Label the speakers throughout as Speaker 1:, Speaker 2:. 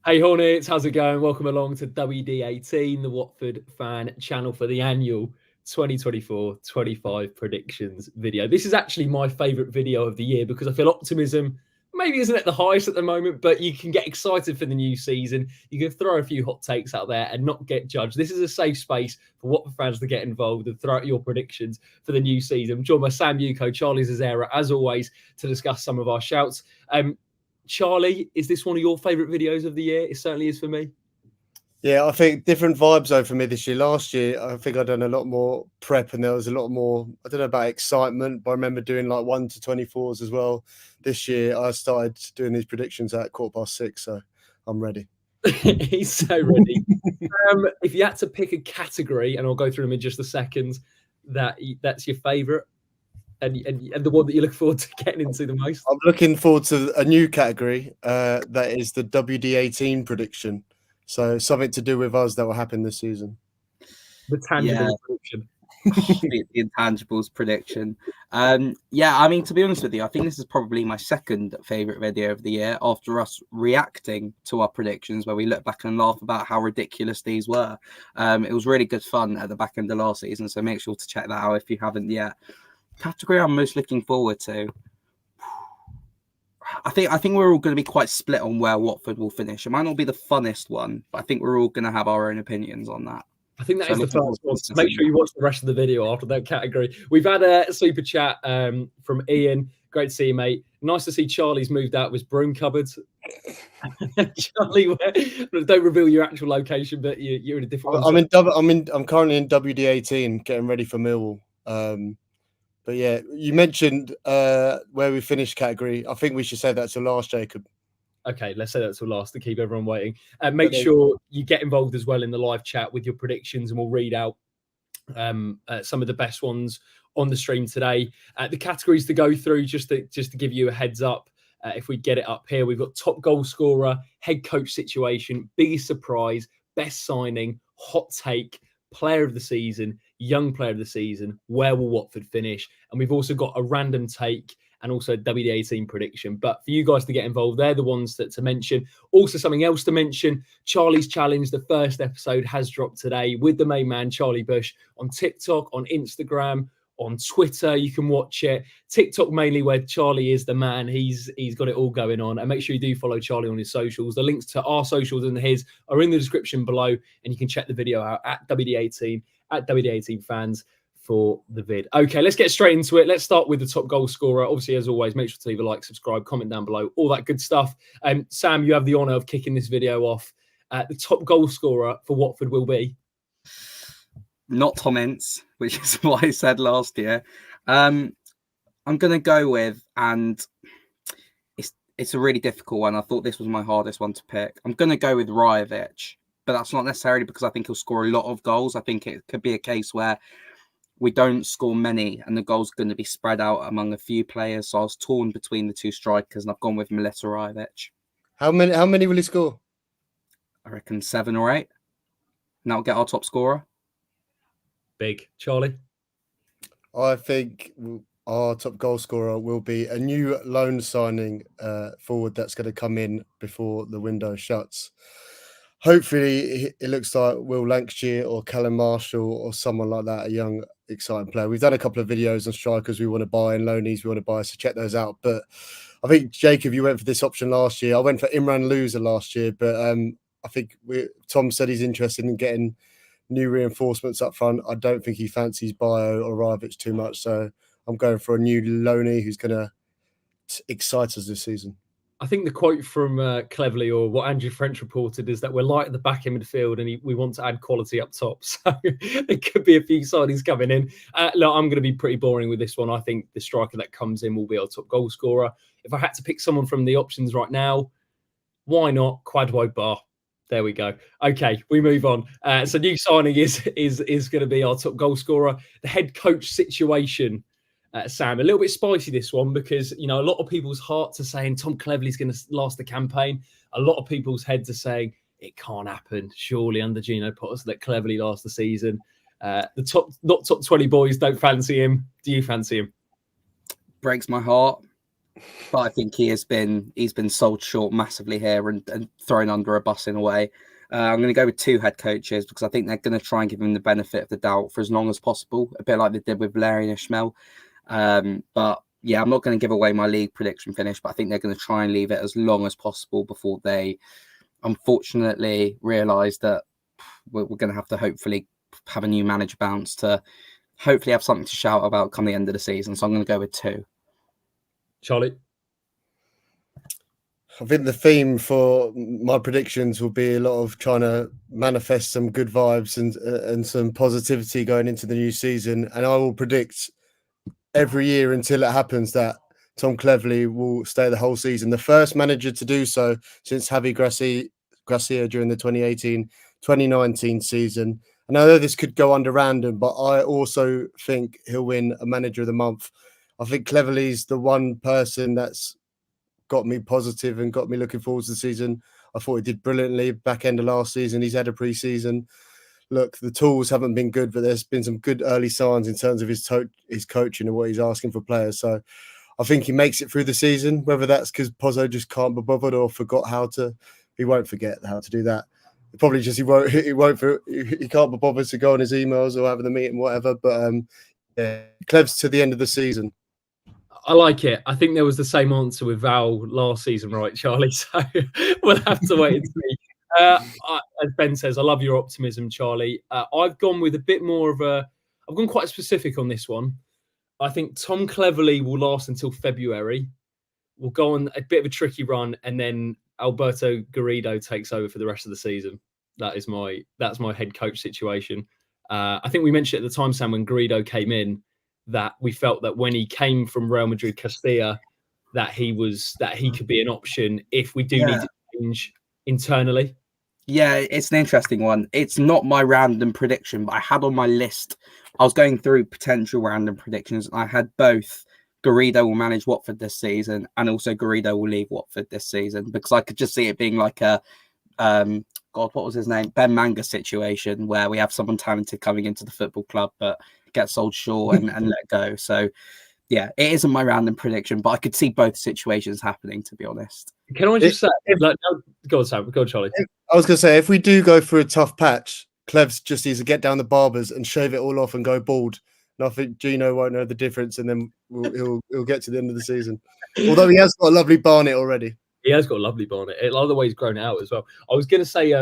Speaker 1: Hey Hornets, how's it going? Welcome along to Wd8, the Watford fan channel for the annual 2024-25 predictions video. This is actually my favourite video of the year because I feel optimism maybe isn't at the highest at the moment, but you can get excited for the new season. You can throw a few hot takes out there and not get judged. This is a safe space for Watford fans to get involved and throw out your predictions for the new season. I'm joined by Sam, Ucko, Charlie Zazzera, as always, to discuss some of our shouts. Charlie, is this one of your favourite videos of the year? It certainly is for me.
Speaker 2: Yeah, I think different vibes though for me this year. Last year, I think I'd done a lot more prep and there was a lot more, I don't know about excitement, but I remember doing like 1 to 24s as well. This year, I started doing these predictions at 6:15, so I'm ready.
Speaker 1: He's so ready. If you had to pick a category, and I'll go through them in just a second, that's your favourite and the one that you look forward to getting into the most?
Speaker 2: I'm looking forward to a new category that is the WD18 prediction. So something to do with us that will happen this season.
Speaker 1: The tangible prediction.
Speaker 3: The intangibles prediction. Yeah, I mean, to be honest with you, I think this is probably my second favourite video of the year after us reacting to our predictions where we look back and laugh about how ridiculous these were. It was really good fun at the back end of last season, so make sure to check that out if you haven't yet. Category I'm most looking forward to. I think we're all going to be quite split on where Watford will finish. It might not be the funnest one, but I think we're all going to have our own opinions on that.
Speaker 1: I think that is the first one. So make sure you watch the rest of the video after that category. We've had a super chat from Ian. Great to see you, mate. Nice to see Charlie's moved out of his broom cupboard. Charlie, don't reveal your actual location, but you're in a different one.
Speaker 2: I'm currently in WD18, getting ready for Millwall. But yeah, you mentioned where we finished category. I think we should say that to last, Jacob.
Speaker 1: Okay, let's say that to last to keep everyone waiting. Make sure you get involved as well in the live chat with your predictions, and we'll read out some of the best ones on the stream today. The categories to go through, just to give you a heads up, if we get it up here, we've got top goal scorer, head coach situation, biggest surprise, best signing, hot take, player of the season, young player of the season, where will Watford finish? And we've also got a random take and also WD18 prediction. But for you guys to get involved, they're the ones to mention. Also, something else to mention, Charlie's Challenge, the first episode has dropped today with the main man, Charlie Bush, on TikTok, on Instagram, on Twitter. You can watch it. TikTok mainly, where Charlie is the man. He's got it all going on. And make sure you do follow Charlie on his socials. The links to our socials and his are in the description below. And you can check the video out at WD18, at WD18 fans for the vid. Okay, let's get straight into it. Let's start with the top goal scorer. Obviously, as always, make sure to leave a like, subscribe, comment down below, all that good stuff. Sam, you have the honour of kicking this video off. The top goal scorer for Watford will be?
Speaker 3: Not Tom Ince, which is what I said last year. I'm going to go with, and it's a really difficult one. I thought this was my hardest one to pick. I'm going to go with Rajovic, but that's not necessarily because I think he'll score a lot of goals. I think it could be a case where we don't score many and the goal's going to be spread out among a few players. So I was torn between the two strikers and I've gone with Mileta Rajovic.
Speaker 2: How many will he score?
Speaker 3: I reckon 7 or 8. And that'll get our top scorer.
Speaker 1: Big. Charlie?
Speaker 2: I think our top goal scorer will be a new loan signing forward that's going to come in before the window shuts. Hopefully, it looks like Will Lancashire or Callum Marshall or someone like that, a young, exciting player. We've done a couple of videos on strikers we want to buy and loanies we want to buy, so check those out. But I think, Jacob, you went for this option last year. I went for Imran Loser last year, but I think Tom said he's interested in getting new reinforcements up front. I don't think he fancies Bio or Rajovic too much, so I'm going for a new loanee who's going to excite us this season.
Speaker 1: I think the quote from Cleverly, or what Andrew French reported, is that we're light at the back in midfield and we want to add quality up top. So there could be a few signings coming in. Look, I'm going to be pretty boring with this one. I think the striker that comes in will be our top goal scorer. If I had to pick someone from the options right now, why not Kwadwo Bar? There we go. Okay, we move on. So new signing is going to be our top goal scorer. The head coach situation, Sam, a little bit spicy this one because, you know, a lot of people's hearts are saying Tom Cleverley's going to last the campaign. A lot of people's heads are saying it can't happen. Surely under Gino Potters let Cleverley last the season. The not top 20 boys don't fancy him. Do you fancy him?
Speaker 3: Breaks my heart. but I think he's been sold short massively here and thrown under a bus in a way. I'm going to go with 2 head coaches because I think they're going to try and give him the benefit of the doubt for as long as possible, a bit like they did with Valérien Ismaël. But yeah, I'm not going to give away my league prediction finish, but I think they're going to try and leave it as long as possible before they, unfortunately, realise that we're going to have to hopefully have a new manager bounce to hopefully have something to shout about come the end of the season. So I'm going to go with 2.
Speaker 1: Charlie?
Speaker 2: I think the theme for my predictions will be a lot of trying to manifest some good vibes and some positivity going into the new season. And I will predict every year until it happens that Tom Cleverley will stay the whole season. The first manager to do so since Javi Gracia during the 2018-2019 season. And I know this could go under random, but I also think he'll win a manager of the month. I think Cleverley's the one person that's got me positive and got me looking forward to the season. I thought he did brilliantly back end of last season. He's had a pre-season. Look, the tools haven't been good, but there's been some good early signs in terms of his coaching and what he's asking for players. So I think he makes it through the season, whether that's because Pozzo just can't be bothered or forgot how to. He won't forget how to do that. Probably just he can't be bothered to go on his emails or have the meeting, whatever. But yeah, Clev's to the end of the season.
Speaker 1: I like it. I think there was the same answer with Val last season, right, Charlie? So we'll have to wait and see. As Ben says, I love your optimism, Charlie. I've gone with a bit more of I've gone quite specific on this one. I think Tom Cleverley will last until February. We'll go on a bit of a tricky run, and then Alberto Garrido takes over for the rest of the season. That's my head coach situation. I think we mentioned at the time, Sam, when Garrido came in, that we felt that when he came from Real Madrid Castilla, that he could be an option if we do need to change internally.
Speaker 3: Yeah, it's an interesting one. It's not my random prediction, but I had on my list, I was going through potential random predictions, and I had both Garrido will manage Watford this season and also Garrido will leave Watford this season, because I could just see it being like a what was his name? Ben Manga situation where we have someone talented coming into the football club but gets sold short and let go. So yeah, it isn't my random prediction, but I could see both situations happening, to be honest.
Speaker 1: Can I just say, go on, Sam, go on, Charlie.
Speaker 2: I was going to say, if we do go through a tough patch, Clev's just needs to get down the barbers and shave it all off and go bald. And I think Gino won't know the difference, and then he'll get to the end of the season. Although he has got a lovely barnet already.
Speaker 1: He has got a lovely barnet. I like the way he's grown it out as well. I was going to say,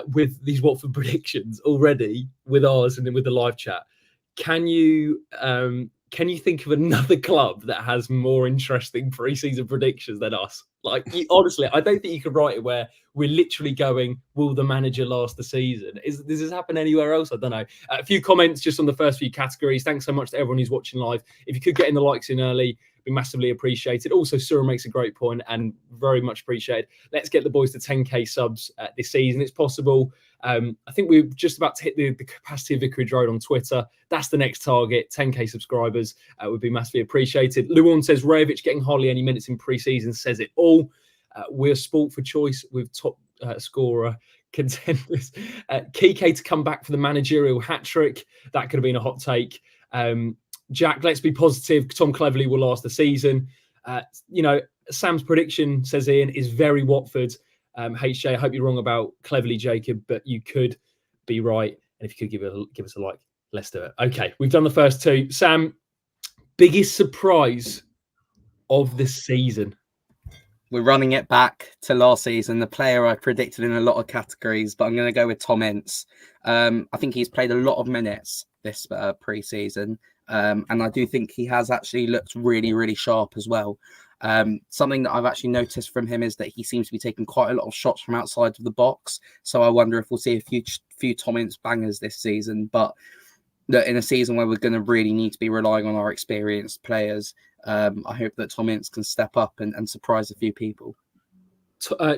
Speaker 1: with these Watford predictions already, with ours and then with the live chat, can you think of another club that has more interesting pre-season predictions than us? Like, honestly, I don't think you could write it where we're literally going, will the manager last the season? Does this happen anywhere else? I don't know. A few comments just on the first few categories. Thanks so much to everyone who's watching live. If you could get in the likes in early, be massively appreciated. Also, Sura makes a great point and very much appreciated. Let's get the boys to 10k subs this season. It's possible. I think we're just about to hit the capacity of Vicarage Road on Twitter. That's the next target. 10k subscribers would be massively appreciated. Luan says Rajovic getting hardly any minutes in pre-season says it all. We're sport for choice with top scorer contenders. Kike to come back for the managerial hat-trick. That could have been a hot take. Jack, let's be positive. Tom Cleverley will last the season. Sam's prediction, says Ian, is very Watford. HJ, I hope you're wrong about Cleverley, Jacob, but you could be right. And if you could give us a like, let's do it. Okay, we've done the first two. Sam, biggest surprise of the season?
Speaker 3: We're running it back to last season. The player I predicted in a lot of categories, but I'm going to go with Tom Ince. I think he's played a lot of minutes this pre-season. And I do think he has actually looked really, really sharp as well. Something that I've actually noticed from him is that he seems to be taking quite a lot of shots from outside of the box. So I wonder if we'll see a few Tom Ince bangers this season. But in a season where we're going to really need to be relying on our experienced players, I hope that Tom Ince can step up and surprise a few people.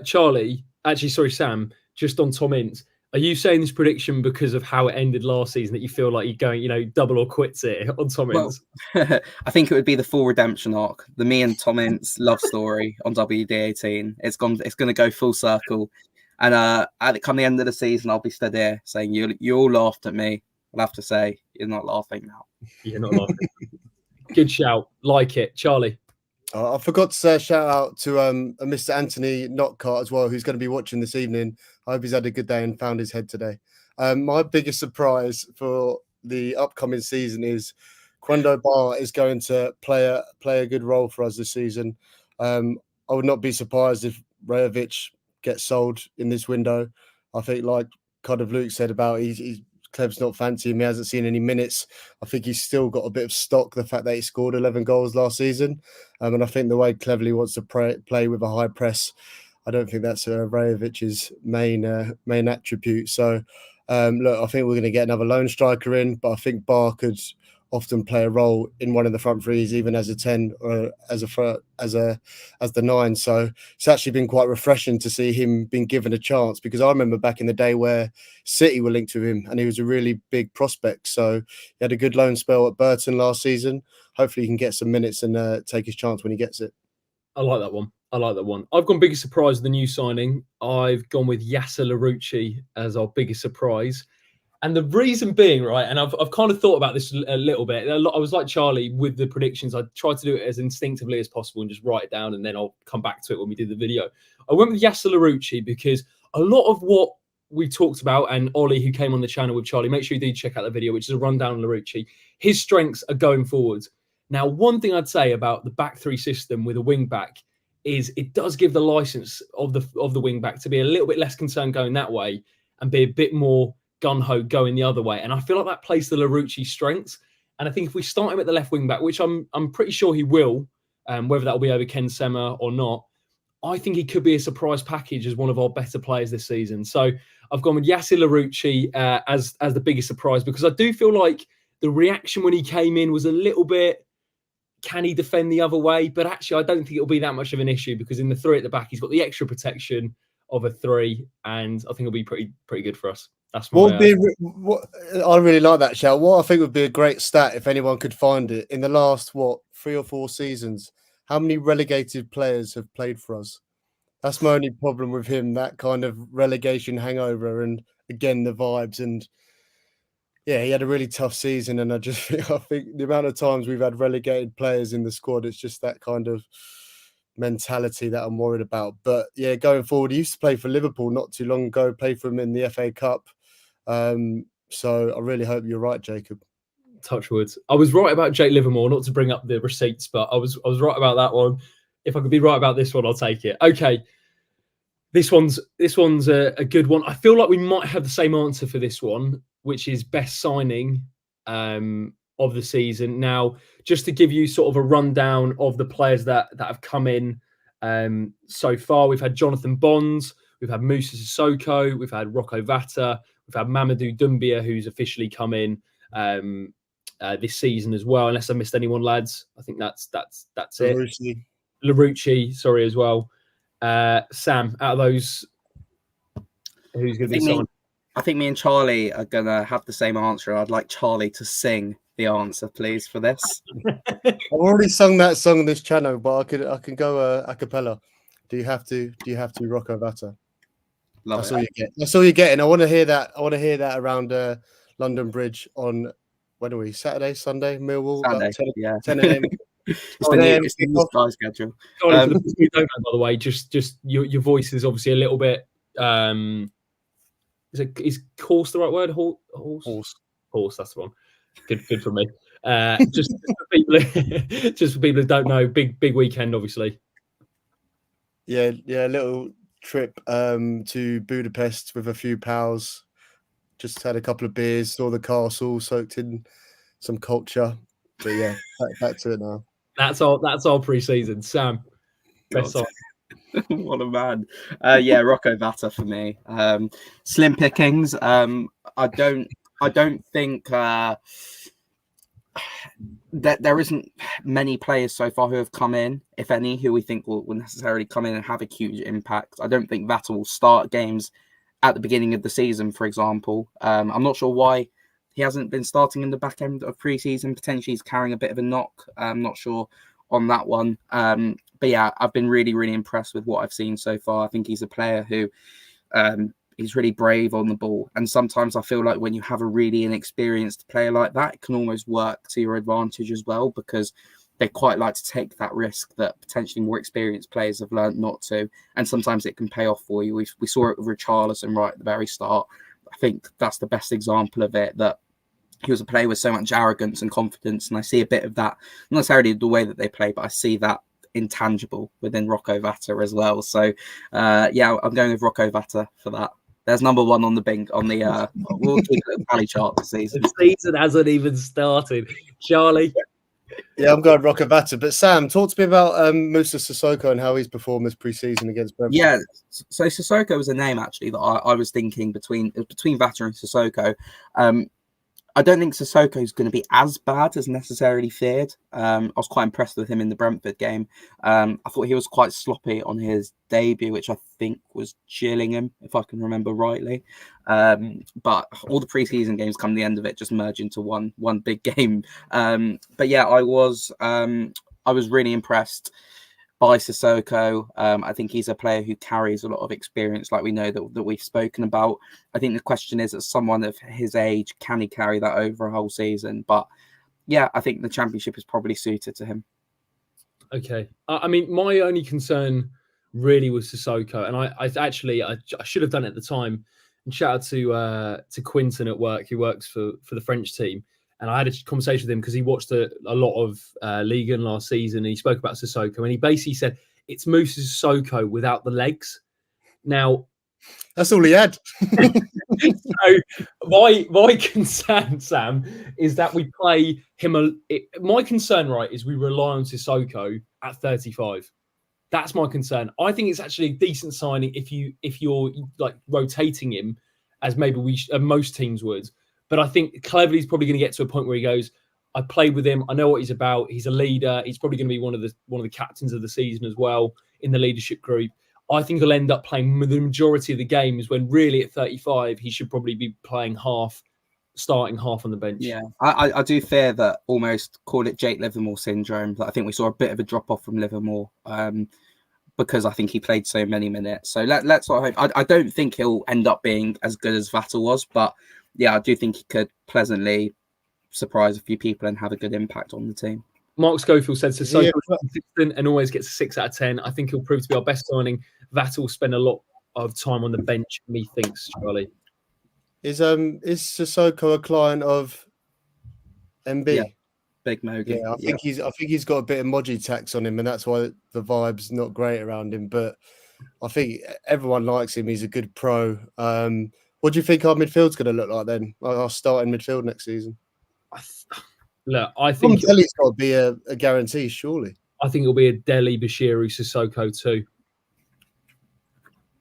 Speaker 1: Charlie, actually, sorry, Sam, just on Tom Ince. Are you saying this prediction because of how it ended last season, that you feel like you're going, double or quits it on Tom Ince?
Speaker 3: I think it would be the full redemption arc, the me and Tom Ince love story on WD18. It's going to go full circle, and come the end of the season, I'll be stood here saying you all laughed at me. I'll have to say you're not laughing now.
Speaker 1: You're not laughing. Good shout, like it, Charlie.
Speaker 2: I forgot to say a shout out to Mr. Anthony Notcart as well, who's going to be watching this evening. I hope he's had a good day and found his head today. My biggest surprise for the upcoming season is Quendo Bar is going to play a good role for us this season. I would not be surprised if Rajovic gets sold in this window. I think, like kind of Luke said about Clev's not fancy him. He hasn't seen any minutes. I think he's still got a bit of stock, the fact that he scored 11 goals last season. And I think the way Cleverley wants to play with a high press, I don't think that's Rajovic's main attribute. So, look, I think we're going to get another lone striker in, but I think Barr could often play a role in one of the front threes, even as a 10 or as the 9. So it's actually been quite refreshing to see him being given a chance, because I remember back in the day where City were linked with him and he was a really big prospect. So he had a good loan spell at Burton last season. Hopefully he can get some minutes and take his chance when he gets it.
Speaker 1: I like that one. I've gone biggest surprise of the new signing. I've gone with Yasser Larouci as our biggest surprise. And the reason being, right, and I've kind of thought about this a little bit. I was like Charlie with the predictions. I tried to do it as instinctively as possible and just write it down, and then I'll come back to it when we do the video. I went with Yasser Larouci because a lot of what we talked about, and Ollie, who came on the channel with Charlie, make sure you do check out the video, which is a rundown on Larouci. His strengths are going forwards. Now, one thing I'd say about the back three system with a wing back is it does give the license of the wing back to be a little bit less concerned going that way and be a bit more gun-ho going the other way. And I feel like that plays the Larouci strengths. And I think if we start him at the left wing back, which I'm pretty sure he will, whether that will be over Ken Sema or not, I think he could be a surprise package as one of our better players this season. So I've gone with Yasser Larouci as the biggest surprise, because I do feel like the reaction when he came in was a little bit, can he defend the other way? But actually, I don't think it'll be that much of an issue, because in the 3 at the back, he's got the extra protection of a 3, and I think it'll be pretty good for us. That's my.
Speaker 2: I really like that shout. What I think would be a great stat if anyone could find it in the last 3 or 4 seasons. How many relegated players have played for us? That's my only problem with him. That kind of relegation hangover, and again the vibes. And yeah, he had a really tough season. And I think the amount of times we've had relegated players in the squad, it's just that kind of mentality that I'm worried about. But yeah, going forward, he used to play for Liverpool not too long ago. Played for him in the FA Cup. So I really hope you're right, Jacob.
Speaker 1: Touch wood. I was right about Jake Livermore, not to bring up the receipts, but I was right about that one. If I could be right about this one, I'll take it. Okay, this one's a good one. I feel like we might have the same answer for this one, which is best signing of the season. Now, just to give you sort of a rundown of the players that have come in so far, we've had Jonathan Bonds, we've had Moussa Sissoko, we've had Rocco Vata, we've had Mamadou Doumbia, who's officially come in this season as well. Unless I missed anyone, lads, I think that's it. Larouci, sorry, as well. Sam, out of those, who's going to be signed?
Speaker 3: I think me and Charlie are going to have the same answer. I'd like Charlie to sing the answer, please, for this.
Speaker 2: I've already sung that song on this channel, but I can go a cappella. Do you have to Rocco Vata? That's all you get. That's all you're getting. I want to hear that. I want to hear that around London Bridge on, when are we? Saturday, Sunday, Millwall.
Speaker 3: Sunday,
Speaker 2: 10 a.m.
Speaker 3: It's the new Sky schedule.
Speaker 1: For the people who don't know, by the way, just your voice is obviously a little bit. Is coarse the right word? Horse. That's the one. Good for me. Just for people who don't know, big weekend, obviously.
Speaker 2: Yeah. Little trip to Budapest with a few pals. Just had a couple of beers, saw the castle, soaked in some culture. But yeah, back to it now.
Speaker 3: That's
Speaker 1: our pre-season. Sam, best side.
Speaker 3: What a man. Yeah, Rocco Vata for me. Slim pickings. I don't think that there isn't many players so far who have come in, if any, who we think will necessarily come in and have a huge impact. I don't think Vata will start games at the beginning of the season, for example. I'm not sure why he hasn't been starting in the back end of pre-season. Potentially he's carrying a bit of a knock. I'm not sure on that one. But yeah, I've been really, really impressed with what I've seen so far. I think he's a player who he's really brave on the ball. And sometimes I feel like when you have a really inexperienced player like that, it can almost work to your advantage as well, because they quite like to take that risk that potentially more experienced players have learned not to, and sometimes it can pay off for you. We saw it with Richarlison right at the very start. I think that's the best example of it, that he was a player with so much arrogance and confidence, and I see a bit of that, not necessarily the way that they play, but I see that intangible within Rocco Vata as well. So yeah, I'm going with Rocco Vata for that. There's number one on the we'll keep it a tally chart this season.
Speaker 1: The season hasn't even started. Charlie?
Speaker 2: Yeah, I'm going Rocco Vata. But Sam, talk to me about Musa Sissoko and how he's performed this pre-season against Brentford.
Speaker 3: Yeah, so Sissoko was a name actually that I was thinking between Vata and Sissoko. I don't think Sissoko is going to be as bad as necessarily feared. I was quite impressed with him in the Brentford game. I thought he was quite sloppy on his debut, which I think was Gillingham, if I can remember rightly. But all the preseason games come the end of it just merge into one big game. But yeah, I was really impressed by Sissoko. I think he's a player who carries a lot of experience, like we know that we've spoken about. I think the question is, as someone of his age, can he carry that over a whole season? But yeah, I think the Championship is probably suited to him.
Speaker 1: Okay. I mean, my only concern really was Sissoko, and I should have done it at the time. And shout out to Quinton at work, who works for the French team. And I had a conversation with him because he watched a lot of Ligue 1 last season, and he spoke about Sissoko, and he basically said it's Musa Sissoko without the legs. Now,
Speaker 2: that's all he had.
Speaker 1: So my concern, Sam, is that we play him. My concern, right, is we rely on Sissoko at 35. That's my concern. I think it's actually a decent signing if you're like rotating him, as maybe most teams would. But I think Cleverley's probably going to get to a point where he goes, I played with him. I know what he's about. He's a leader. He's probably going to be one of the captains of the season as well in the leadership group. I think he'll end up playing the majority of the games when really at 35, he should probably be playing half, starting half on the bench.
Speaker 3: Yeah, I do fear that, almost call it Jake Livermore syndrome. I think we saw a bit of a drop off from Livermore because I think he played so many minutes. So let's hope. I don't think he'll end up being as good as Vettel was, but yeah, I do think he could pleasantly surprise a few people and have a good impact on the team.
Speaker 1: Mark Schofield said Sissoko is consistent and always gets a 6 out of 10. I think he'll prove to be our best signing. Vettel will spend a lot of time on the bench, methinks, Charlie.
Speaker 2: Is Sissoko a client of MB?
Speaker 3: Yeah. Big Mogi.
Speaker 2: Yeah, I think he's got a bit of Moji tax on him, and that's why the vibe's not great around him. But I think everyone likes him. He's a good pro. What do you think our midfield's going to look like then? Our starting midfield next season?
Speaker 1: Look, I think
Speaker 2: Delhi's got to be a guarantee, surely.
Speaker 1: I think it'll be a Delhi, Bashiru, Sissoko too.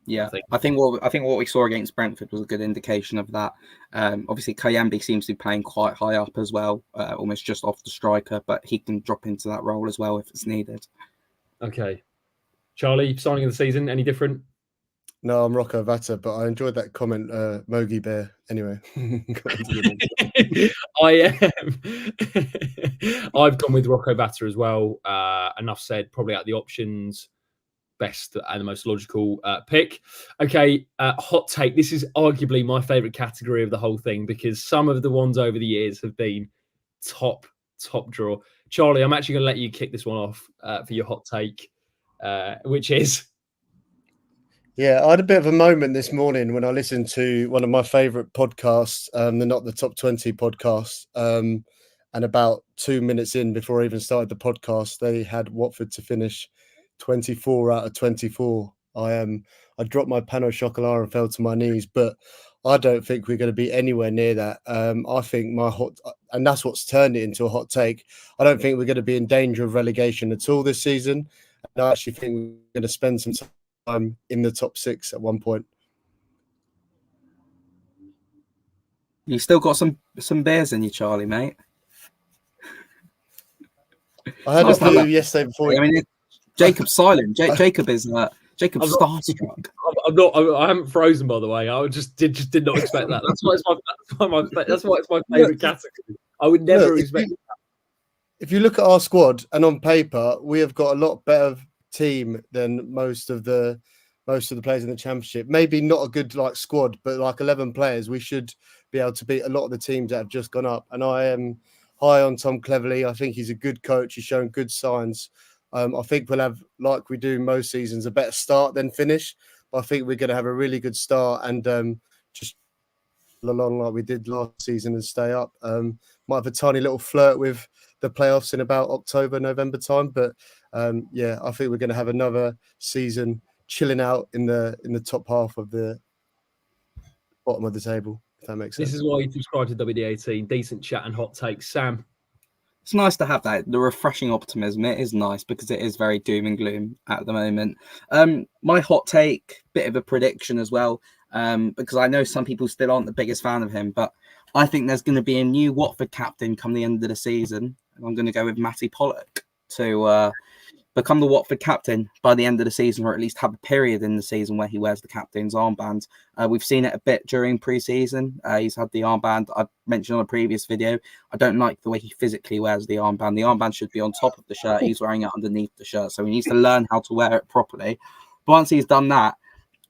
Speaker 3: Yeah, I think what we saw against Brentford was a good indication of that. Obviously, Kayembe seems to be playing quite high up as well, almost just off the striker, but he can drop into that role as well if it's needed. Okay.
Speaker 1: Charlie, starting of the season, any different?
Speaker 2: No, I'm Rocco Vata, but I enjoyed that comment, Mogi Bear. Anyway,
Speaker 1: I am. I've gone with Rocco Vata as well. Enough said. Probably out of the options, best and the most logical pick. Okay, hot take. This is arguably my favourite category of the whole thing because some of the ones over the years have been top draw. Charlie, I'm actually going to let you kick this one off for your hot take, which is.
Speaker 2: Yeah, I had a bit of a moment this morning when I listened to one of my favourite podcasts, the Not the Top 20 podcast. And about 2 minutes in, before I even started the podcast, they had Watford to finish 24 out of 24. I dropped my pan au chocolat and fell to my knees, but I don't think we're going to be anywhere near that. I think and that's what's turned it into a hot take. I don't think we're going to be in danger of relegation at all this season. And I actually think we're going to spend some time in the top 6 at one point.
Speaker 3: You still got some beers in you, Charlie, mate.
Speaker 2: I had a few yesterday before.
Speaker 3: I mean, Jacob's silent. Jacob is Jacob's starstruck.
Speaker 1: I'm not. I haven't frozen, by the way. I just did not expect that. That's why it's my favourite category. I would never expect that.
Speaker 2: If you look at our squad, and on paper, we have got a lot better team than most of the players in the Championship. Maybe not a good squad, but 11 players, we should be able to beat a lot of the teams that have just gone up. And high on Tom Cleverley. I think he's a good coach. He's shown good signs. I think we'll have, like we do most seasons, a better start than finish. But I think we're going to have a really good start and just along like we did last season and stay up. Might have a tiny little flirt with the playoffs in about October, November time. But yeah, I think we're going to have another season chilling out in the top half of the bottom of the table, if that makes sense.
Speaker 1: This is why you subscribe to WD18. Decent chat and hot takes. Sam?
Speaker 3: It's nice to have that, the refreshing optimism. It is nice because it is very doom and gloom at the moment. My hot take, bit of a prediction as well, because I know some people still aren't the biggest fan of him, but I think there's going to be a new Watford captain come the end of the season. And I'm going to go with Matty Pollock to become the Watford captain by the end of the season, or at least have a period in the season where he wears the captain's armband. We've seen it a bit during pre-season. He's had the armband. I mentioned on a previous video, I don't like the way he physically wears the armband. The armband should be on top of the shirt. He's wearing it underneath the shirt, so he needs to learn how to wear it properly. But once he's done that,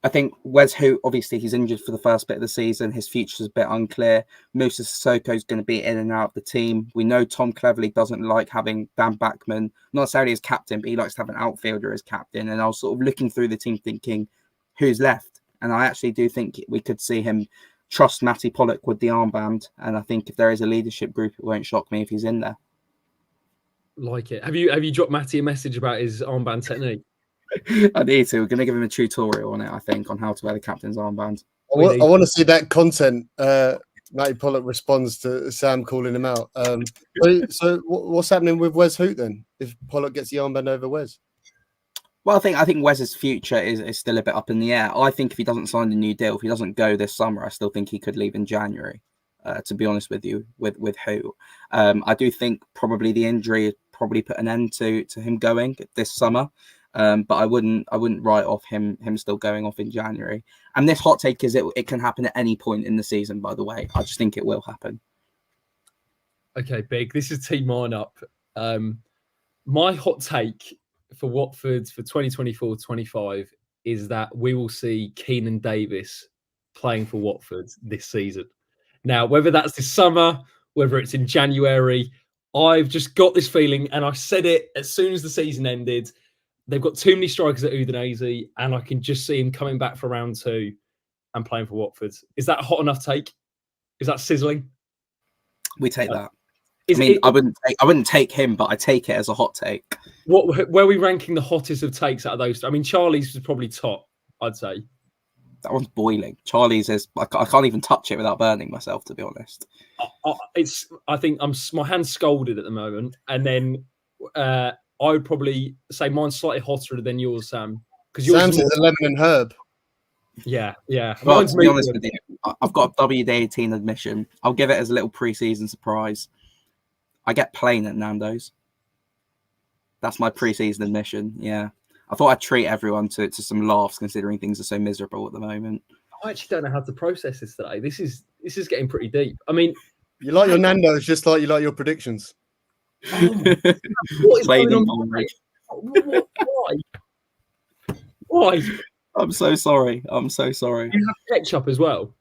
Speaker 3: I think Wes Hoot, obviously he's injured for the first bit of the season. His future's a bit unclear. Musa Sissoko's going to be in and out of the team. We know Tom Cleverley doesn't like having Dan Backman, not necessarily as captain, but he likes to have an outfielder as captain. And I was sort of looking through the team thinking, who's left? And I actually do think we could see him trust Matty Pollock with the armband. And I think if there is a leadership group, it won't shock me if he's in there.
Speaker 1: Like it. Have you dropped Matty a message about his armband technique?
Speaker 3: I need to. We're going to give him a tutorial on it, I think, on how to wear the captain's armband.
Speaker 2: I want to see that content. Matty Pollock responds to Sam calling him out. So what's happening with Wes Hoot then, if Pollock gets the armband over Wes?
Speaker 3: Well, I think Wes's future is still a bit up in the air. I think if he doesn't sign a new deal, if he doesn't go this summer, I still think he could leave in January, to be honest with you, with Hoot. I do think probably the injury probably put an end to him going this summer. But I wouldn't write off him still going off in January. And this hot take is it can happen at any point in the season, by the way. I just think it will happen.
Speaker 1: Okay, Big. This is Team Mine Up. My hot take for Watford for 2024-25 is that we will see Keenan Davis playing for Watford this season. Now, whether that's this summer, whether it's in January, I've just got this feeling, and I said it as soon as the season ended. They've got too many strikers at Udinese, and I can just see him coming back for round 2 and playing for Watford. Is that a hot enough take? Is that sizzling?
Speaker 3: We take that. I wouldn't take him, but I take it as a hot take.
Speaker 1: Where are we ranking the hottest of takes out of those? I mean, Charlie's is probably top, I'd say.
Speaker 3: That one's boiling. Charlie's is. I can't even touch it without burning myself, to be honest.
Speaker 1: I think my hand's scalded at the moment, and then I would probably say mine's slightly hotter than yours, Sam. Because
Speaker 2: Sam's is a lemon and herb.
Speaker 1: Yeah.
Speaker 3: Well, to be honest with you, I've got a WD18 admission. I'll give it as a little pre-season surprise. I get plain at Nando's. That's my pre-season admission. Yeah, I thought I'd treat everyone to some laughs, considering things are so miserable at the moment.
Speaker 1: I actually don't know how to process this today. This is getting pretty deep. I mean,
Speaker 2: you like your Nando's just like you like your predictions.
Speaker 1: Oh, what is going on? Why?
Speaker 3: I'm so sorry. You
Speaker 1: have ketchup as well.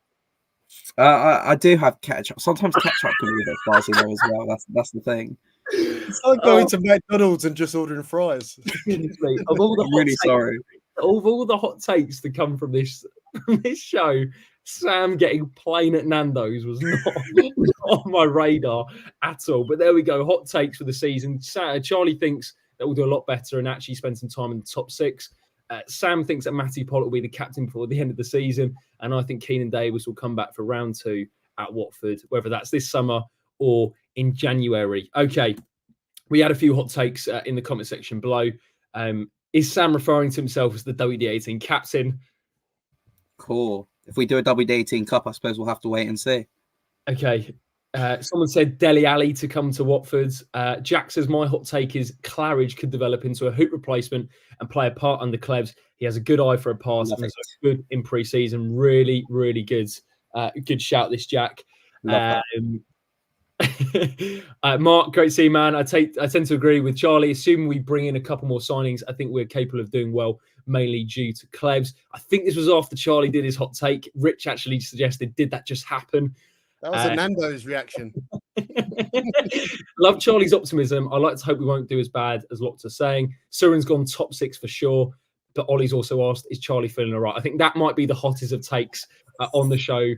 Speaker 3: I do have ketchup. Sometimes ketchup can be a bit spicy though as well. That's the thing.
Speaker 2: It's like going to McDonald's and just ordering fries.
Speaker 1: Of all the
Speaker 3: I'm really sorry.
Speaker 1: Of all the hot takes to come from this show, Sam getting plain at Nando's was not on my radar at all. But there we go. Hot takes for the season. Charlie thinks that we'll do a lot better and actually spend some time in the top 6. Sam thinks that Matty Pollock will be the captain before the end of the season. And I think Keenan Davis will come back for round 2 at Watford, whether that's this summer or in January. Okay, we had a few hot takes in the comment section below. Is Sam referring to himself as the WD18 captain?
Speaker 3: Cool. If we do a WD18 Cup, I suppose we'll have to wait and see.
Speaker 1: Okay. Someone said Dele Alli to come to Watford. Jack says, my hot take is Claridge could develop into a Hoot replacement and play a part under Clevs. He has a good eye for a pass and was good in pre-season. Really, really good. Good shout, this Jack. Mark, great to see you, man. I tend to agree with Charlie. Assuming we bring in a couple more signings, I think we're capable of doing well, mainly due to Clevs. I think this was after Charlie did his hot take. Rich actually suggested, did that just happen?
Speaker 2: That was a Nando's reaction.
Speaker 1: Love Charlie's optimism. I like to hope we won't do as bad as lots are saying. Surin's gone top 6 for sure. But Ollie's also asked, is Charlie feeling all right? I think that might be the hottest of takes on the show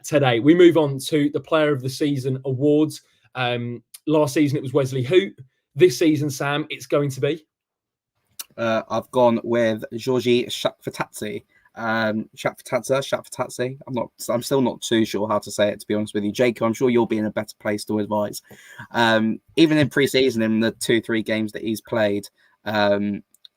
Speaker 1: today. We move on to the Player of the Season awards. Last season, it was Wesley Hoot. This season, Sam, it's going to be?
Speaker 3: I've gone with Georgie Shakfatadze. Shakfatadze. I'm still not too sure how to say it, to be honest with you. Jacob, I'm sure you'll be in a better place to advise. Even in pre-season, in the 2-3 games that he's played,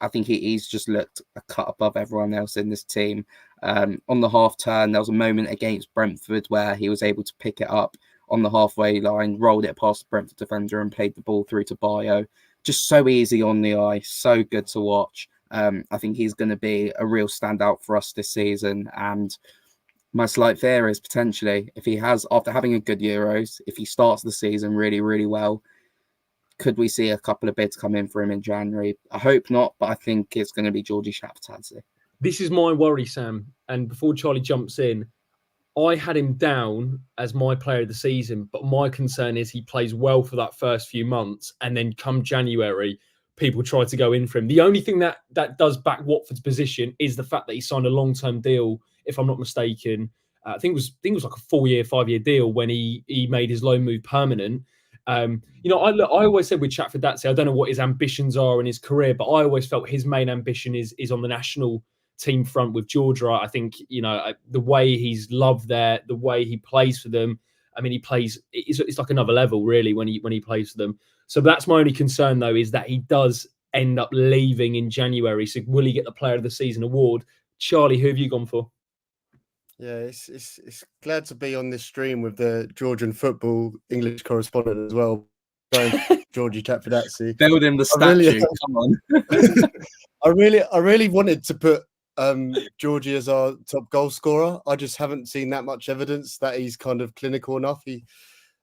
Speaker 3: I think he's just looked a cut above everyone else in this team. On the half turn, there was a moment against Brentford where he was able to pick it up on the halfway line, rolled it past the Brentford defender and played the ball through to Bayo. Just so easy on the eye, so good to watch. I think he's going to be a real standout for us this season. And my slight fear is potentially, if he has, after having a good Euros, if he starts the season really, really well, could we see a couple of bids come in for him in January? I hope not, but I think it's going to be Georgie Shakfatadze.
Speaker 1: This is my worry, Sam. And before Charlie jumps in, I had him down as my player of the season, but my concern is he plays well for that first few months, and then come January, people try to go in for him. The only thing that does back Watford's position is the fact that he signed a long-term deal, if I'm not mistaken. I think it was like a 4-year, 5-year deal when he made his loan move permanent. I always said with Shakfatadze, I don't know what his ambitions are in his career, but I always felt his main ambition is on the national team front with Georgia. I think, the way he's loved there, the way he plays for them. I mean, he plays, it's like another level really when he plays for them. So that's my only concern though, is that he does end up leaving in January. So will he get the Player of the Season award? Charlie, who have you gone for?
Speaker 2: Yeah, it's glad to be on this stream with the Georgian football English correspondent as well. Georgie Shakfatadze.
Speaker 3: Build him the statue. Come on.
Speaker 2: I really wanted to put Georgie as our top goal scorer. I just haven't seen that much evidence that he's kind of clinical enough.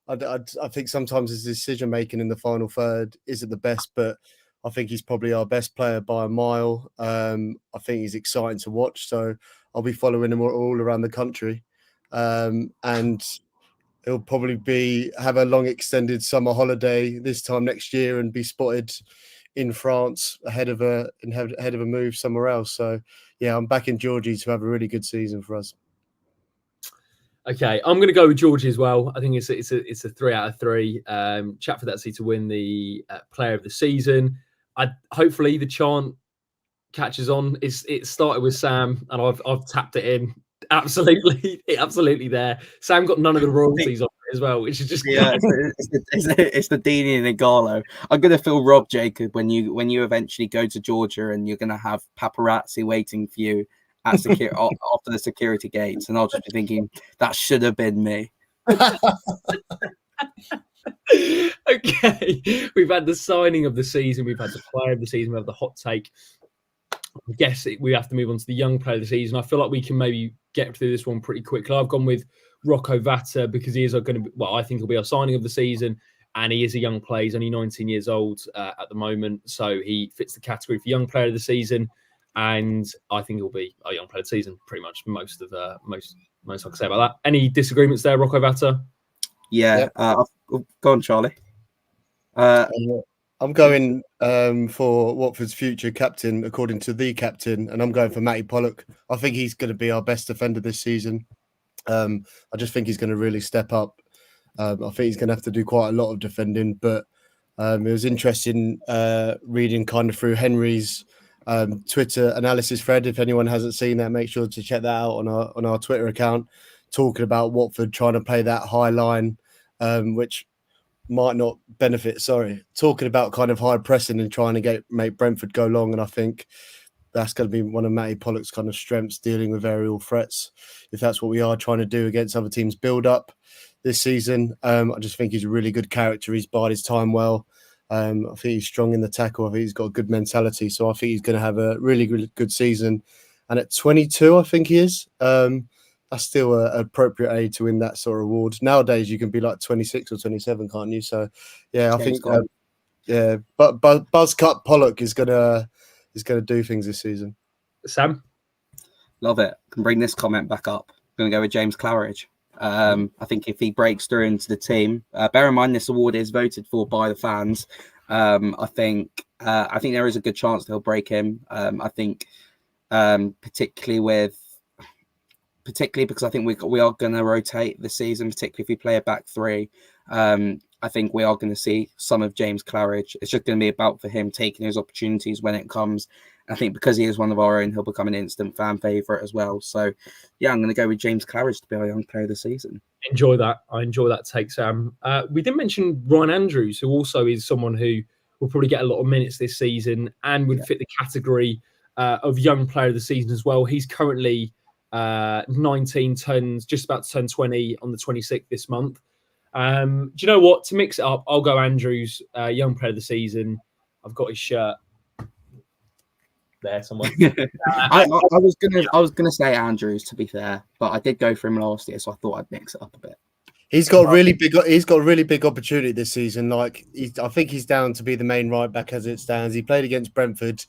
Speaker 2: I think sometimes his decision making in the final third isn't the best, but I think he's probably our best player by a mile. I think he's exciting to watch, so I'll be following him all around the country, and he'll probably have a long extended summer holiday this time next year and be spotted in France ahead of a move somewhere else. So yeah, I'm backing Georgie to have a really good season for us.
Speaker 1: Okay, I'm going to go with Georgie as well. I think it's a 3 out of 3. Shakfatadze to win the Player of the Season. Hopefully the chant catches on. It started with Sam, and I've tapped it in. Absolutely there. Sam got none of the royalties on it as well, which is just
Speaker 3: it's the Dini and Igalo. I'm gonna feel robbed, Jacob, when you eventually go to Georgia and you're gonna have paparazzi waiting for you at after the security gates, and I'll just be thinking that should have been me.
Speaker 1: Okay, we've had the signing of the season, we've had the Player of the Season, we have the hot take. I guess we have to move on to the Young Player of the Season. I feel like we can maybe get through this one pretty quickly. I've gone with Rocco Vata because he is going to be, I think he'll be our signing of the season, and he is a young player. He's only 19 years old at the moment, so he fits the category for Young Player of the Season, and I think he'll be our Young Player of the Season. Pretty much most I can say about that. Any disagreements there, Rocco Vata?
Speaker 3: Yeah. Go on, Charlie.
Speaker 2: I'm going for Watford's future captain, according to the captain, and I'm going for Matty Pollock. I think he's going to be our best defender this season. I just think he's going to really step up. I think he's going to have to do quite a lot of defending, but it was interesting reading kind of through Henry's Twitter analysis thread. If anyone hasn't seen that, make sure to check that out on our Twitter account, talking about Watford trying to play that high line, which might not benefit. Talking about kind of high pressing and trying to make Brentford go long, and I think that's going to be one of Matty Pollock's kind of strengths, dealing with aerial threats. If that's what we are trying to do against other teams' build up this season, I just think he's a really good character. He's bided his time well. I think he's strong in the tackle. I think he's got a good mentality. So I think he's going to have a really good season. And at 22, I think he is. That's still an appropriate age to win that sort of award. Nowadays, you can be like 26 or 27, can't you? So, yeah, I think, but Buzzcut Pollock is gonna do things this season.
Speaker 1: Sam,
Speaker 3: love it. Can bring this comment back up. I'm gonna go with James Claridge. I think if he breaks through into the team, bear in mind this award is voted for by the fans. I think there is a good chance they'll break him. I think particularly because I think we are going to rotate this season, particularly if we play a back three. I think we are going to see some of James Claridge. It's just going to be about for him taking his opportunities when it comes. I think because he is one of our own, he'll become an instant fan favourite as well. So, yeah, I'm going to go with James Claridge to be our young player of the season.
Speaker 1: Enjoy that. I enjoy that take, Sam. We didn't mention Ryan Andrews, who also is someone who will probably get a lot of minutes this season and would fit the category of young player of the season as well. He's currently 19, just about to turn 20 on the 26th this month. Do you know what? To mix it up, I'll go Andrews, young player of the season. I've got his shirt there somewhere.
Speaker 3: I was gonna say Andrews, to be fair, but I did go for him last year, so I thought I'd mix it up a bit.
Speaker 2: He's got a really big opportunity this season. Like I think he's down to be the main right back as it stands. He played against Brentford.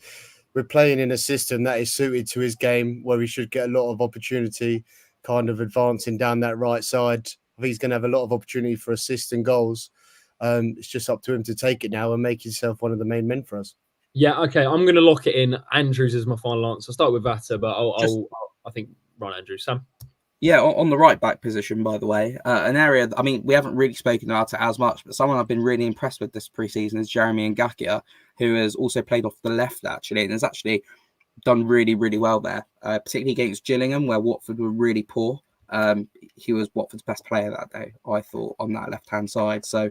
Speaker 2: We're playing in a system that is suited to his game, where he should get a lot of opportunity, kind of advancing down that right side. I think he's going to have a lot of opportunity for assists and goals. It's just up to him to take it now and make himself one of the main men for us.
Speaker 1: Yeah, okay. I'm going to lock it in. Andrews is my final answer. I'll start with Vata, but I think Ryan Andrews. Sam?
Speaker 3: Yeah, on the right back position, by the way, an area, I mean, we haven't really spoken about it as much, but someone I've been really impressed with this preseason is Jeremy Ngakia, who has also played off the left, actually, and has actually done really, really well there, particularly against Gillingham, where Watford were really poor. He was Watford's best player that day, I thought, on that left-hand side. So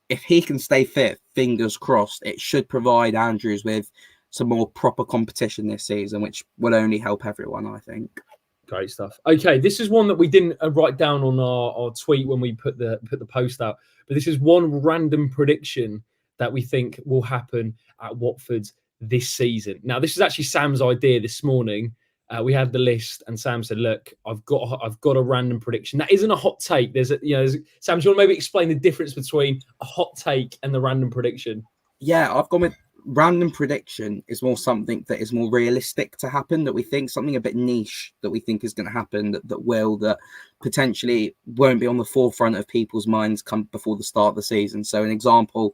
Speaker 3: if he can stay fit, fingers crossed, it should provide Andrews with some more proper competition this season, which will only help everyone, I think.
Speaker 1: Great stuff. Okay, this is one that we didn't write down on our tweet when we put the post out, but this is one random prediction that we think will happen at Watford this season. Now, this is actually Sam's idea this morning. We had the list, and Sam said, "Look, I've got a random prediction. That isn't a hot take. Sam, do you want to maybe explain the difference between a hot take and the random prediction?"
Speaker 3: Yeah, I've gone with random prediction is more something that is more realistic to happen, that we think something a bit niche that we think is going to happen, that potentially won't be on the forefront of people's minds come before the start of the season. So an example,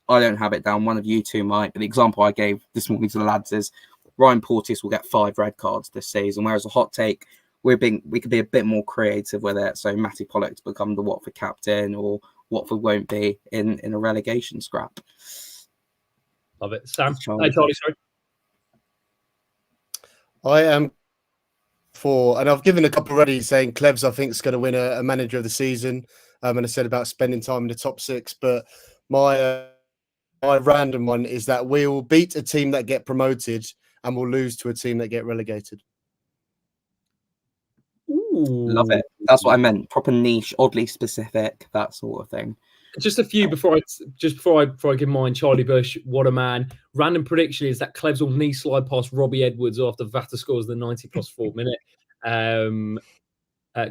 Speaker 3: I don't have it down, one of you two might, but the example I gave this morning to the lads is Ryan Porteous will get 5 red cards this season, whereas a hot take, we could be a bit more creative with it. So Matty Pollock to become the Watford captain, or Watford won't be in a relegation scrap.
Speaker 1: Love it. Sam? Charlie, sorry.
Speaker 2: I am for, and I've given a couple already, saying Clevs, I think, is going to win a manager of the season. And I said about spending time in the top 6. But my random one is that we will beat a team that get promoted and we'll lose to a team that get relegated.
Speaker 1: Ooh.
Speaker 3: Love it. That's what I meant. Proper niche, oddly specific, that sort of thing.
Speaker 1: Just a few before I give mine. Charlie Bush, what a man. Random prediction is that Clevs will knee slide past Robbie Edwards after Vata scores the 90+4 minute.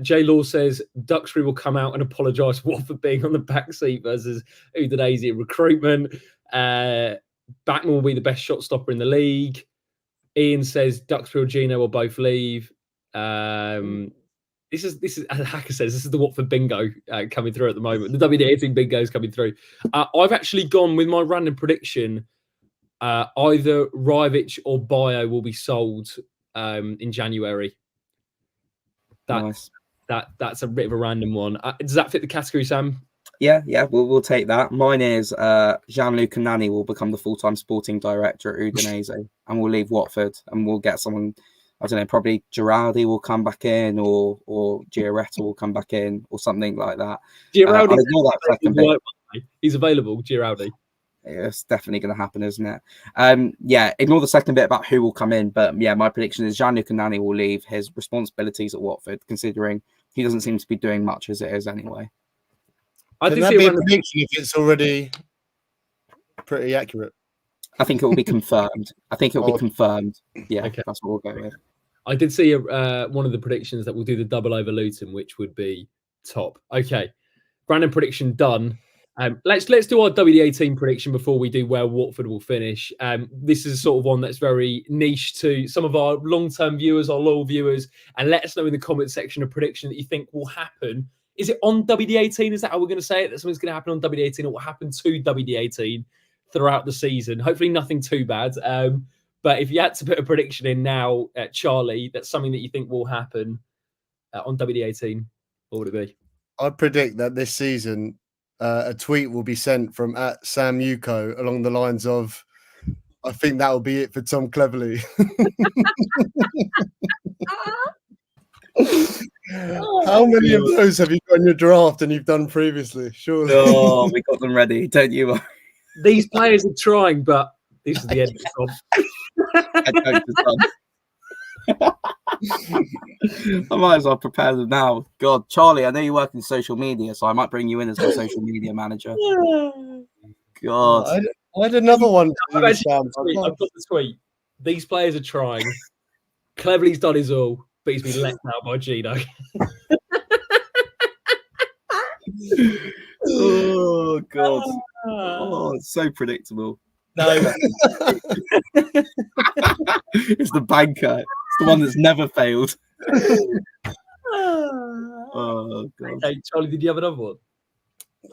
Speaker 1: Jay Law says Duxbury will come out and apologise for Watford being on the back seat versus Udinese recruitment. Backman will be the best shot stopper in the league. Ian says Duxbury or Gino will both leave. This is as Hacker says, this is the Watford bingo coming through at the moment. The Wd8 bingo is coming through. I've actually gone with my random prediction. Either Rivich or Bio will be sold in January. That's a bit of a random one. Does that fit the category, Sam?
Speaker 3: Yeah, we'll take that. Mine is Gianluca Nani will become the full-time sporting director at Udinese and we'll leave Watford and we'll get someone, I don't know, probably Giraldi will come back in or Gioretta will come back in or something like that.
Speaker 1: Giraldi, he's available, Giraldi.
Speaker 3: It's definitely going to happen, isn't it? Ignore the second bit about who will come in, but yeah, my prediction is Gianluca Nani will leave his responsibilities at Watford, considering he doesn't seem to be doing much as it is anyway.
Speaker 2: Can that be a prediction if it's already pretty accurate?
Speaker 3: I think it will be confirmed. Yeah, okay. That's what we'll go with.
Speaker 1: I did see one of the predictions that we'll do the double over Luton, which would be top. Okay, random prediction done. Let's do our WD18 prediction before we do where Watford will finish. This is sort of one that's very niche to some of our long-term viewers, our loyal viewers, and let us know in the comment section a prediction that you think will happen Is it on WD18? Is that how we're going to say it? That something's going to happen on WD18 or what happened to WD18 throughout the season? Hopefully nothing too bad. But if you had to put a prediction in now, Charlie, that's something that you think will happen on WD18, what would it be?
Speaker 2: I predict that this season a tweet will be sent from @Sam Ucko along the lines of, I think that will be it for Tom Cleverley. How many of those have you got in your draft and you've done previously? Surely.
Speaker 3: Oh, we got them ready. Don't you worry.
Speaker 1: These players are trying, but this is the end of
Speaker 3: I might as well prepare them now. God, Charlie, I know you work in social media, so I might bring you in as my social media manager. God.
Speaker 2: I had another one.
Speaker 1: I've got the tweet. These players are trying. Cleverly's done his all, but he's been let out by Gino.
Speaker 3: Oh, God. Oh, it's so predictable.
Speaker 1: No.
Speaker 3: It's the banker. It's the one that's never failed. Oh, God.
Speaker 1: Okay, Charlie, did you have another one?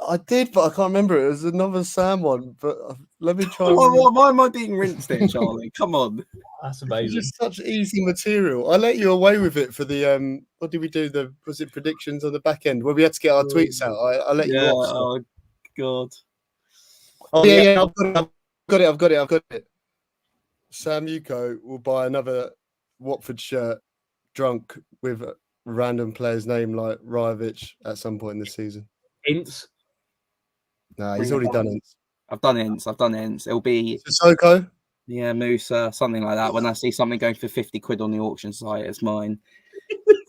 Speaker 2: I did, but I can't remember. It was another Sam one, but let me try.
Speaker 3: Why am I being rinsed here, Charlie? Come on.
Speaker 1: That's
Speaker 2: It's
Speaker 1: amazing.
Speaker 2: just such easy material. I let you away with it for the what did we do? Was it predictions on the back end where we had to get our tweets out? I let you off.
Speaker 3: Oh, God.
Speaker 2: Oh yeah, I've got it. Sam Ucko will buy another Watford shirt drunk with a random player's name like Rajovic at some point in the season.
Speaker 1: Hints.
Speaker 2: Nah, he's already done it.
Speaker 3: I've done hints. It'll be
Speaker 2: Sissoko?
Speaker 3: Yeah, Musa, something like that. When I see something going for 50 quid on the auction site, it's mine.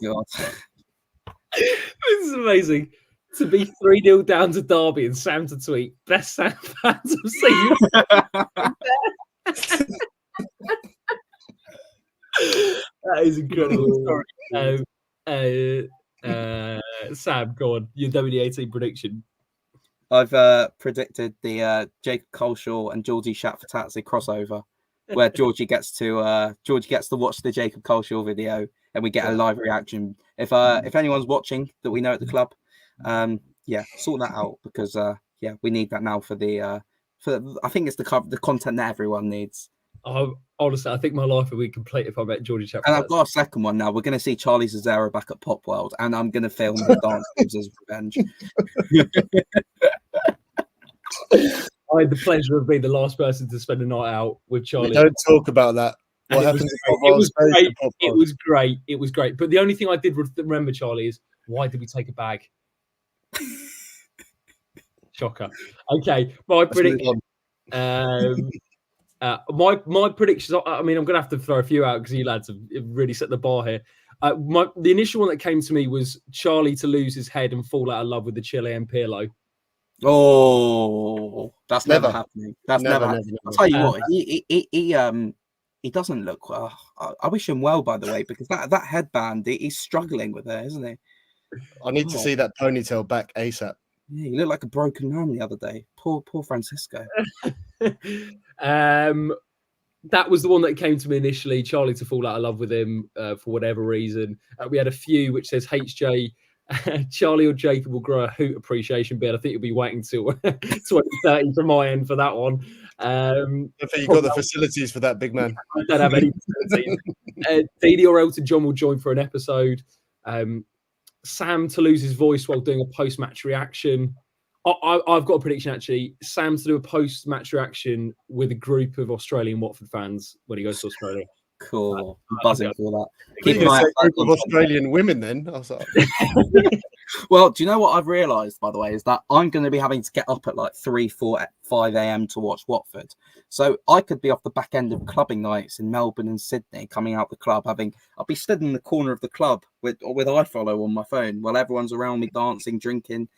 Speaker 3: God.
Speaker 1: This is amazing. To be 3-0 down to Derby and Sam to tweet, best Sam fans I've seen. That is incredible. Sam, go on. Your WD18 prediction.
Speaker 3: I've predicted the Jacob Culshaw and Georgie Shatfatazzi crossover, where Georgie gets to watch the Jacob Culshaw video, and we get a live reaction. If anyone's watching that we know at the club, sort that out, because we need that now for I think it's the content that everyone needs.
Speaker 1: Honestly, I think my life would be complete if I met Georgie Shatfatazzi.
Speaker 3: And I've got a second one now. We're going to see Charlie Zazzera back at Pop World, and I'm going to film the dance moves as revenge.
Speaker 1: I had the pleasure of being the last person to spend a night out with Charlie.
Speaker 2: Don't talk about that. What happened?
Speaker 1: It was great. It was great. It was great. But the only thing I did remember, Charlie, is why did we take a bag? Shocker. Okay, my prediction. My predictions. I mean, I'm going to have to throw a few out because you lads have really set the bar here. The initial one that came to me was Charlie to lose his head and fall out of love with the Chilean Pirlo.
Speaker 3: Oh, that's never happening. That's never happening. I'll tell you what, he doesn't look well. I wish him well, by the way, because that headband, he's struggling with it, isn't he?
Speaker 2: I need to see that ponytail back ASAP.
Speaker 3: Yeah, he looked like a broken man the other day. Poor Francisco.
Speaker 1: That was the one that came to me initially. Charlie to fall out of love with him for whatever reason. We had a few which says HJ. Charlie or Jacob will grow a hoot appreciation beard. I think you'll be waiting till 2030 from my end for that one.
Speaker 2: I think you've got the facilities for that, big man.
Speaker 1: I don't have any facilities. Didi or Elton John will join for an episode. Sam to lose his voice while doing a post-match reaction. I've got a prediction, actually. Sam to do a post-match reaction with a group of Australian Watford fans when he goes to Australia.
Speaker 3: Cool. I'm buzzing for that.
Speaker 2: Keep an eye out for Australian women then. I was like...
Speaker 3: Well, do you know what I've realised, by the way, is that I'm going to be having to get up at like 3, 4, 5 a.m. to watch Watford. So I could be off the back end of clubbing nights in Melbourne and Sydney, coming out the club, I'll be stood in the corner of the club with iFollow on my phone while everyone's around me dancing, drinking.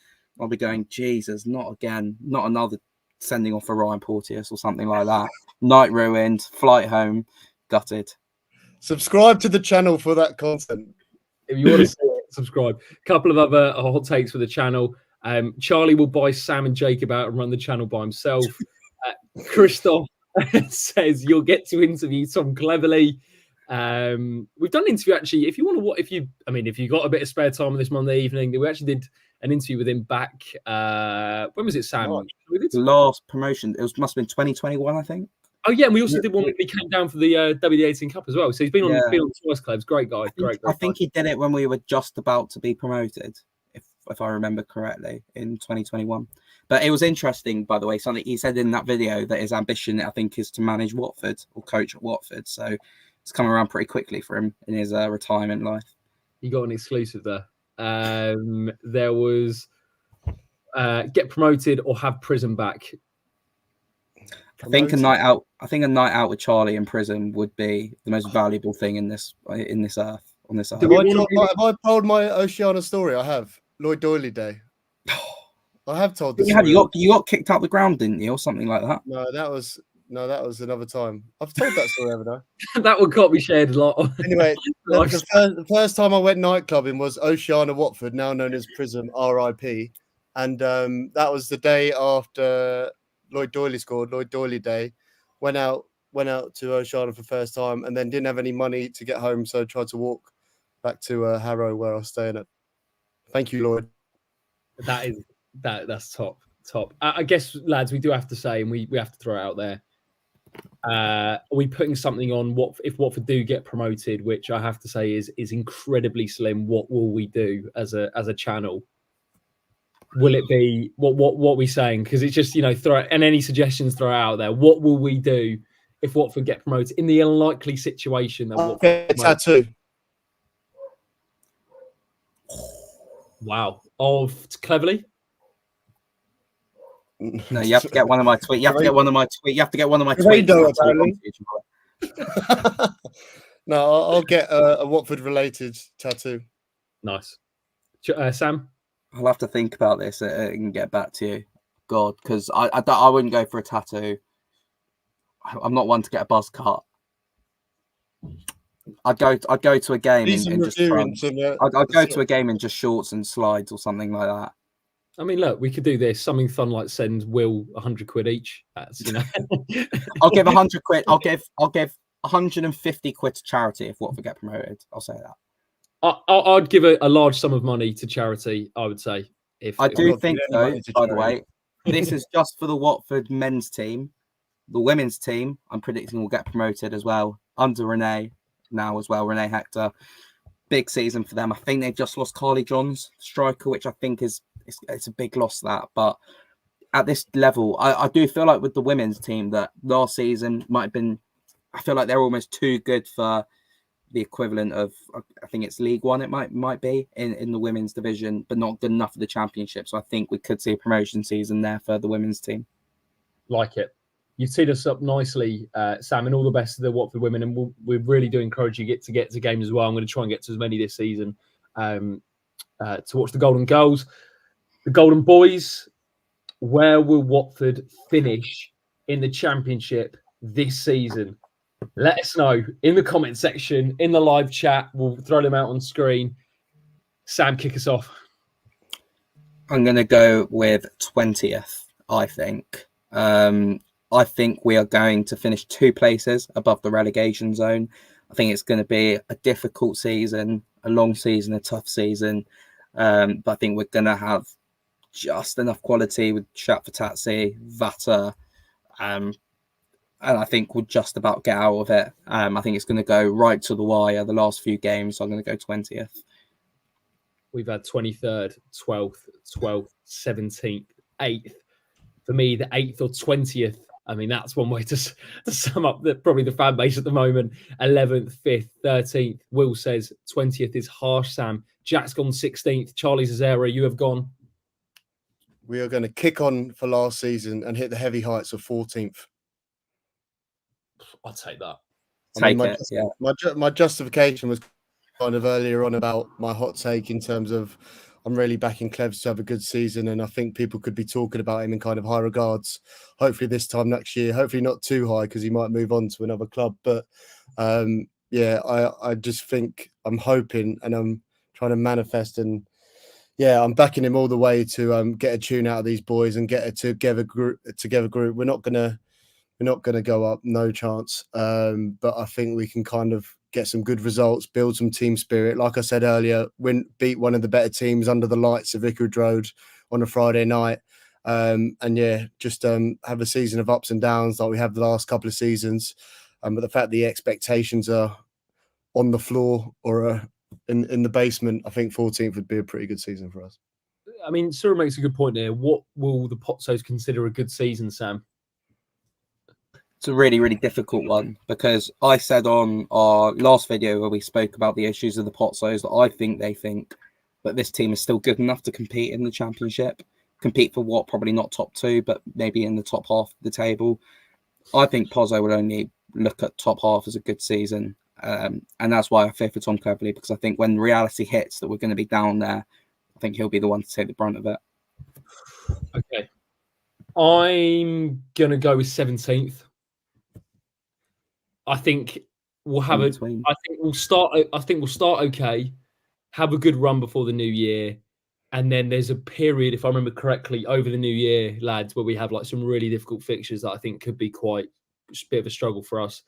Speaker 3: I'll be going, Jesus, not again, not another sending off for Ryan Porteous or something like that. Night ruined, flight home. Gutted.
Speaker 2: Subscribe to the channel for that content.
Speaker 1: If you want to see it, subscribe. A couple of other hot takes for the channel. Charlie will buy Sam and Jacob out and run the channel by himself. Christoph says you'll get to interview Tom Cleverley. We've done an interview actually. If you want to, if you got a bit of spare time on this Monday evening, we actually did an interview with him back. When was it, Sam?
Speaker 3: The last promotion. Must have been 2021, I think.
Speaker 1: Oh yeah, and we also did one when he came down for the Wd8 Cup as well. So he's been on twice, clubs. Great guy,
Speaker 3: I think he did it when we were just about to be promoted, if I remember correctly, in 2021. But it was interesting, by the way. Something he said in that video that his ambition, I think, is to manage Watford or coach at Watford. So it's come around pretty quickly for him in his retirement life.
Speaker 1: You got an exclusive there. There was get promoted or have prison back.
Speaker 3: I think a night out with Charlie in prison would be the most valuable thing in this earth. On this earth.
Speaker 2: Have I told my Oceana story? I have. Lloyd Doyley Day. I have told this.
Speaker 3: You got kicked out the ground, didn't you, or something like that?
Speaker 2: No, that was another time. I've told that story, haven't I?
Speaker 1: That one can't be shared a lot.
Speaker 2: Anyway, the first time I went nightclubbing was Oceana Watford, now known as Prism, RIP, and that was the day after Lloyd Doyley scored. Lloyd Doyley Day. Went out to Oceana for the first time, and then didn't have any money to get home, so tried to walk back to Harrow, where I was staying at. Thank you, Lloyd.
Speaker 1: That's top. I guess, lads, we do have to say, and we have to throw it out there. Are we putting something on if Watford do get promoted, which I have to say is incredibly slim? What will we do as a channel? Will it be what we saying? Because it's just throw it, and any suggestions throw it out there. What will we do if Watford get promoted in the unlikely situation that Watford
Speaker 2: get a tattoo?
Speaker 1: Wow, of Cleverly.
Speaker 3: No, you have to get one of my tweets. You have to get one of my tweets. You have to get one of my tweets.
Speaker 2: No, I'll get a Watford-related tattoo.
Speaker 1: Nice, Sam.
Speaker 3: I'll have to think about this and get back to you. God, because I wouldn't go for a tattoo. I'm not one to get a buzz cut. I'd go to a game I'd go to a game in just shorts and slides or something like that.
Speaker 1: I mean, look, we could do this. Something fun like send Will 100 quid each. That's
Speaker 3: I'll give 100 quid. I'll give 150 quid to charity if Watford get promoted. I'll say that.
Speaker 1: I'd give a large sum of money to charity. I would say.
Speaker 3: I do think though, by the way, this is just for the Watford men's team. The women's team, I'm predicting, will get promoted as well under Renee now as well. Renee Hector, big season for them. I think they've just lost Carly Johns, striker, which I think is it's a big loss. That, but at this level, I do feel like with the women's team that last season might have been. I feel like they're almost too good for the equivalent of, I think it's League One. It might be in the women's division, but not good enough for the championship. So I think we could see a promotion season there for the women's team.
Speaker 1: Like it. You've teed us up nicely, Sam, and all the best to the Watford women. And we really do encourage you to get to games as well. I'm going to try and get to as many this season to watch the Golden Girls. The Golden Boys, where will Watford finish in the Championship this season? Let us know in the comment section, in the live chat. We'll throw them out on screen. Sam, kick us off.
Speaker 3: I'm going to go with 20th, I think. I think we are going to finish 2 places above the relegation zone. I think it's going to be a difficult season, a long season, a tough season. But I think we're going to have just enough quality with Shatfatazzi, Vata, and I think we'll just about get out of it. I think it's going to go right to the wire the last few games. So I'm going to go 20th.
Speaker 1: We've had 23rd, 12th, 17th, 8th. For me, the 8th or 20th, I mean, that's one way to sum up probably the fan base at the moment. 11th, 5th, 13th. Will says 20th is harsh, Sam. Jack's gone 16th. Charlie Zazzera, you have gone.
Speaker 2: We are going to kick on for last season and hit the heavy heights of 14th.
Speaker 1: I'll take that.
Speaker 2: My justification was kind of earlier on about my hot take in terms of I'm really backing Clevs to have a good season, and I think people could be talking about him in kind of high regards. Hopefully this time next year, hopefully not too high because he might move on to another club. But I just think I'm hoping and I'm trying to manifest, and I'm backing him all the way to get a tune out of these boys and get a together group. We're not gonna go up, no chance. But I think we can kind of get some good results, build some team spirit. Like I said earlier, beat one of the better teams under the lights of Vicarage Road on a Friday night. And yeah, just have a season of ups and downs like we have the last couple of seasons. But the fact the expectations are on the floor or in the basement, I think 14th would be a pretty good season for us.
Speaker 1: I mean, Cyril makes a good point there. What will the Potsos consider a good season, Sam?
Speaker 3: It's a really, really difficult one, because I said on our last video where we spoke about the issues of the Potsos that I think they think that this team is still good enough to compete in the Championship. Compete for what? Probably not top 2, but maybe in the top half of the table. I think Pozzo will only look at top half as a good season. And that's why I fear for Tom Cleverley, because I think when reality hits that we're going to be down there, I think he'll be the one to take the brunt of it.
Speaker 1: Okay. I'm going to go with 17th. I think we'll have I think we'll start okay, have a good run before the new year. And then there's a period, if I remember correctly, over the new year, lads, where we have like some really difficult fixtures that I think could be quite a bit of a struggle for us.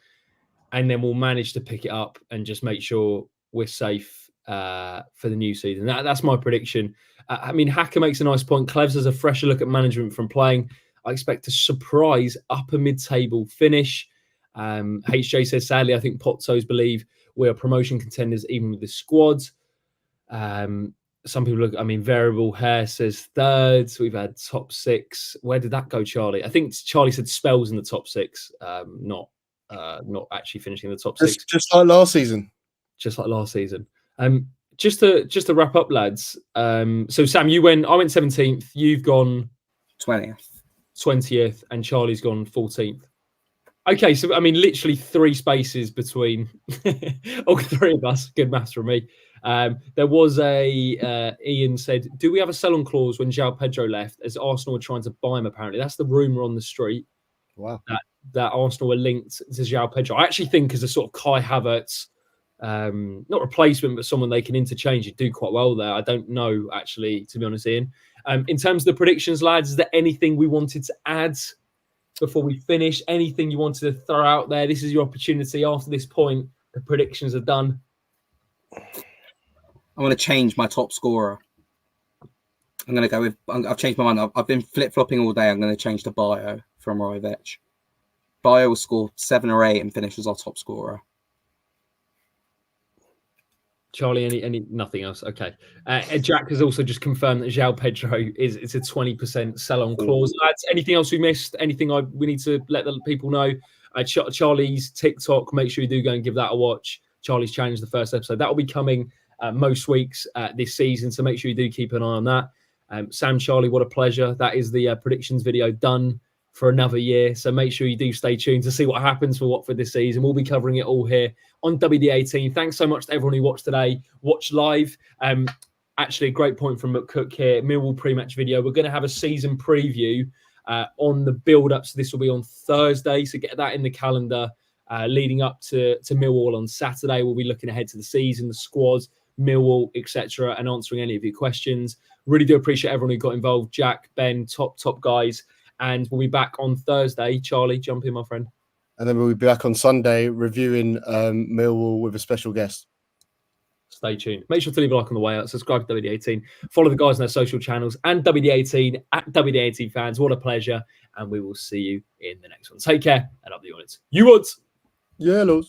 Speaker 1: And then we'll manage to pick it up and just make sure we're safe for the new season. That's my prediction. I mean, Hacker makes a nice point. Clevs has a fresher look at management from playing. I expect a surprise upper mid-table finish. HJ says, sadly, I think Potsos believe we are promotion contenders even with the squads. Some people look, I mean, Variable Hair says thirds. We've had top 6. Where did that go, Charlie? I think Charlie said Spells in the top 6, not actually finishing the top 6.
Speaker 2: Just like last season.
Speaker 1: Just like last season. Just to wrap up, lads. So Sam, I went 17th. You've gone 20th, and Charlie's gone 14th. Okay, so I mean, literally 3 spaces between all 3 of us. Good maths from me. There was Ian said, do we have a sell-on clause when João Pedro left, as Arsenal were trying to buy him, apparently? That's the rumour on the street.
Speaker 2: Wow.
Speaker 1: That Arsenal were linked to João Pedro. I actually think as a sort of Kai Havertz, not replacement, but someone they can interchange. He'd do quite well there. I don't know, actually, to be honest, Ian. In terms of the predictions, lads, is there anything we wanted to add before we finish? Anything you wanted to throw out there? This is your opportunity. After this point, the predictions are done.
Speaker 3: I'm going to change my top scorer. I'm going to go with... I've changed my mind. I've been flip-flopping all day. I'm going to change to Bio from Rojovic. Bio will score 7 or 8 and finish as our top scorer.
Speaker 1: Charlie, any nothing else? Okay. Jack has also just confirmed that João Pedro it's a 20% sell-on clause. Lads, anything else we missed? Anything we need to let the people know? Charlie's TikTok, make sure you do go and give that a watch. Charlie's Challenge, the first episode. That will be coming most weeks this season, so make sure you do keep an eye on that. Sam, Charlie, what a pleasure. That is the predictions video done for another year, so make sure you do stay tuned to see what happens for Watford this season. We'll be covering it all here on WD18. Thanks so much to everyone who watched today. Watch live. Actually, a great point from McCook here. Millwall pre-match video. We're going to have a season preview on the build-up, so this will be on Thursday, so get that in the calendar. Leading up to Millwall on Saturday, we'll be looking ahead to the season, the squads, Millwall, etc., and answering any of your questions. Really do appreciate everyone who got involved. Jack, Ben, top guys. And we'll be back on Thursday. Charlie, jump in, my friend.
Speaker 2: And then we'll be back on Sunday reviewing Millwall with a special guest.
Speaker 1: Stay tuned. Make sure to leave a like on the way out. Subscribe to WD18. Follow the guys on their social channels and WD18 at WD18 fans. What a pleasure. And we will see you in the next one. Take care and up the units. You want.
Speaker 2: Yeah, Lord.